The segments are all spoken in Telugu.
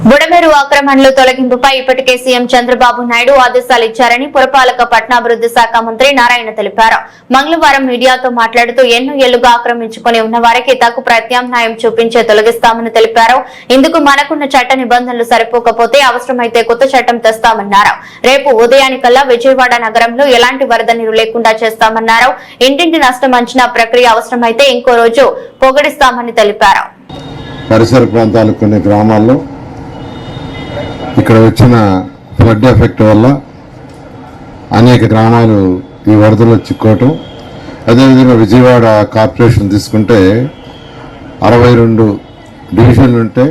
బుడమేరు ఆక్రమణలు తొలగింపుపై ఇప్పటికే సీఎం చంద్రబాబు నాయుడు ఆదేశాలు ఇచ్చారని పురపాలక పట్టణాభివృద్ధి శాఖ మంత్రి నారాయణ తెలిపారు. మంగళవారం మీడియాతో మాట్లాడుతూ ఎన్నో ఏళ్లుగా ఆక్రమించుకుని ఉన్న వారికి తగు ప్రత్యామ్నాయం చూపించే తొలగిస్తామని తెలిపారు. ఇందుకు మనకున్న చట్ట నిబంధనలు సరిపోకపోతే అవసరమైతే కొత్త చట్టం తెస్తామన్నారు. రేపు ఉదయానికల్లా విజయవాడ నగరంలో ఎలాంటి వరద నీరు లేకుండా చేస్తామన్నారు. ఇంటింటి నష్టం అంచనా ప్రక్రియ అవసరమైతే ఇంకో రోజు పొగడిస్తామని తెలిపారు. పరిసర ప్రాంతాలు కొన్ని గ్రామాల్లో ఇక్కడ వచ్చిన ఫ్లడ్ ఎఫెక్ట్ వల్ల అనేక గ్రామాలు ఈ వరదలో చిక్కోవటం. అదేవిధంగా విజయవాడ కార్పొరేషన్ తీసుకుంటే 62 డివిజన్లు ఉంటే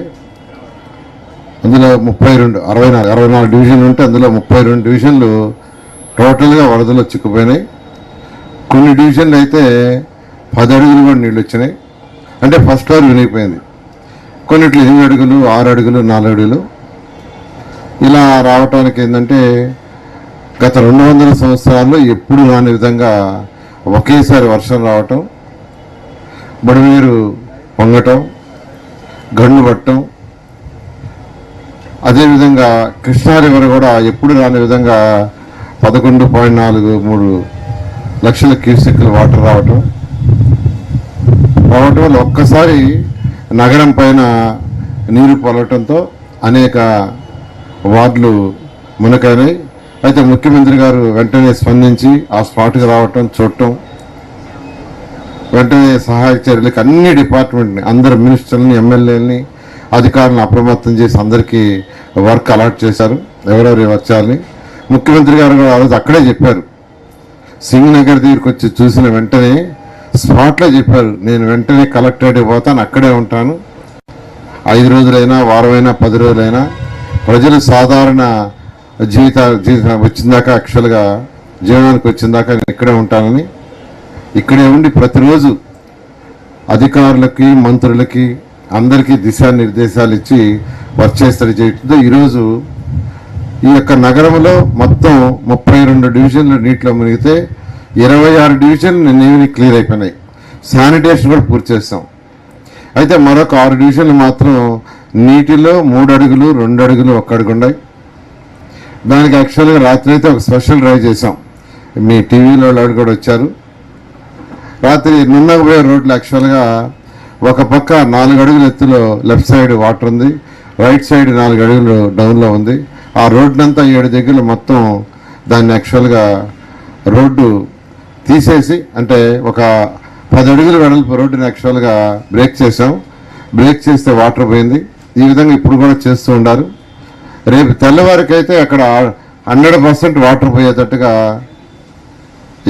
అందులో 64 డివిజన్లు ఉంటే అందులో 32 డివిజన్లు టోటల్గా వరదలో చిక్కుపోయినాయి. కొన్ని డివిజన్లు అయితే 10 అడుగులు కూడా నీళ్ళు వచ్చినాయి. అంటే ఫస్ట్ ఫ్లోర్ వినిగిపోయింది. కొన్నిట్లు 8 అడుగులు 6 అడుగులు 4 అడుగులు ఇలా రావటానికి ఏంటంటే గత 200 సంవత్సరాల్లో ఎప్పుడు రాని విధంగా ఒకేసారి వర్షం రావటం, బుడమేరు పొంగటం, గండు పట్టడం, అదేవిధంగా కృష్ణా రివర్ కూడా ఎప్పుడు రాని విధంగా 11.43 లక్షల క్యూసెక్ల వాటర్ రావటం వల్ల ఒక్కసారి నగరం పైన నీరు పొలవటంతో అనేక వార్డులు మునకైనాయి. అయితే ముఖ్యమంత్రి గారు వెంటనే స్పందించి ఆ స్పాట్కి రావటం, చూడటం, వెంటనే సహాయక చర్యలకు అన్ని డిపార్ట్మెంట్ని, అందరు మినిస్టర్లని, ఎమ్మెల్యేలని, అధికారులను అప్రమత్తం చేసి అందరికీ వర్క్ అలాట్ చేశారు. ఎవరెవరు వచ్చారని ముఖ్యమంత్రి గారు కూడా ఆ రోజు అక్కడే చెప్పారు. సింగ్ నగర్ దగ్గరికి వచ్చి చూసిన వెంటనే స్పాట్లో చెప్పారు, నేను వెంటనే కలెక్టరేట్కి పోతాను, అక్కడే ఉంటాను. 5 రోజులైనా, వారమైనా, 10 రోజులైనా ప్రజలు సాధారణ జీవితం వచ్చిందాక, యాక్చువల్గా జీవనానికి వచ్చిందాక నేను ఇక్కడే ఉంటానని, ఇక్కడే ఉండి ప్రతిరోజు అధికారులకి, మంత్రులకి, అందరికీ దిశానిర్దేశాలు ఇచ్చి వర్క్ చేస్తారు చేయడంతో ఈరోజు ఈ యొక్క నగరంలో మొత్తం 32 డివిజన్లు నీటిలో మునిగితే 26 డివిజన్లు నిన్న క్లియర్ అయిపోయినాయి. శానిటేషన్ కూడా పూర్తి చేస్తాం. అయితే మరొక 6 డివిజన్లు మాత్రం నీటిలో 3 అడుగులు 2 అడుగులు 1 అడుగు ఉన్నాయి. దానికి యాక్చువల్గా రాత్రి అయితే ఒక స్పెషల్ డ్రైవ్ చేసాం. మీ టీవీలో వాళ్ళు కూడా వచ్చారు. రాత్రి నున్నగపోయే రోడ్లు యాక్చువల్గా ఒక పక్క 4 అడుగుల ఎత్తులో లెఫ్ట్ సైడ్ వాటర్ ఉంది, రైట్ సైడ్ 4 అడుగులు డౌన్లో ఉంది. ఆ రోడ్నంతా 7 దగ్గర మొత్తం దాన్ని యాక్చువల్గా రోడ్డు తీసేసి, అంటే ఒక 10 అడుగులు వెడల్పు రోడ్డుని యాక్చువల్గా బ్రేక్ చేసాం. బ్రేక్ చేస్తే వాటర్ పోయింది. ఈ విధంగా ఇప్పుడు కూడా చేస్తూ ఉన్నారు. రేపు తెల్లవారికైతే అక్కడ 100% వాటర్ పోయేటట్టుగా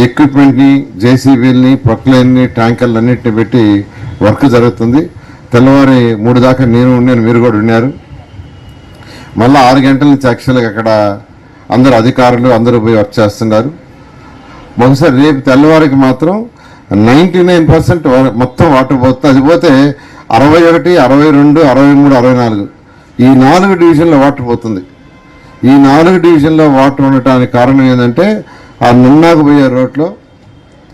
ఎక్విప్మెంట్ని, జేసీబీలని, ప్రొక్లైన్ని, ట్యాంకర్లు అన్నింటినీ పెట్టి వర్క్ జరుగుతుంది. తెల్లవారి 3 దాకా నేను ఉన్నాను, మీరు కూడా ఉన్నారు. మళ్ళీ 6 గంటల నుంచి యాక్చువల్గా అక్కడ అందరు అధికారులు అందరూ పోయి వర్క్ చేస్తున్నారు. బహుశా రేపు తెల్లవారికి మాత్రం 99% మొత్తం వాటర్ పోతుంది. అది పోతే 61, 62, 63, 64 ఈ 4 డివిజన్లో వాటర్ పోతుంది. ఈ 4 డివిజన్లో వాటర్ ఉండటానికి కారణం ఏంటంటే ఆ నున్నాకు పోయే రోడ్లో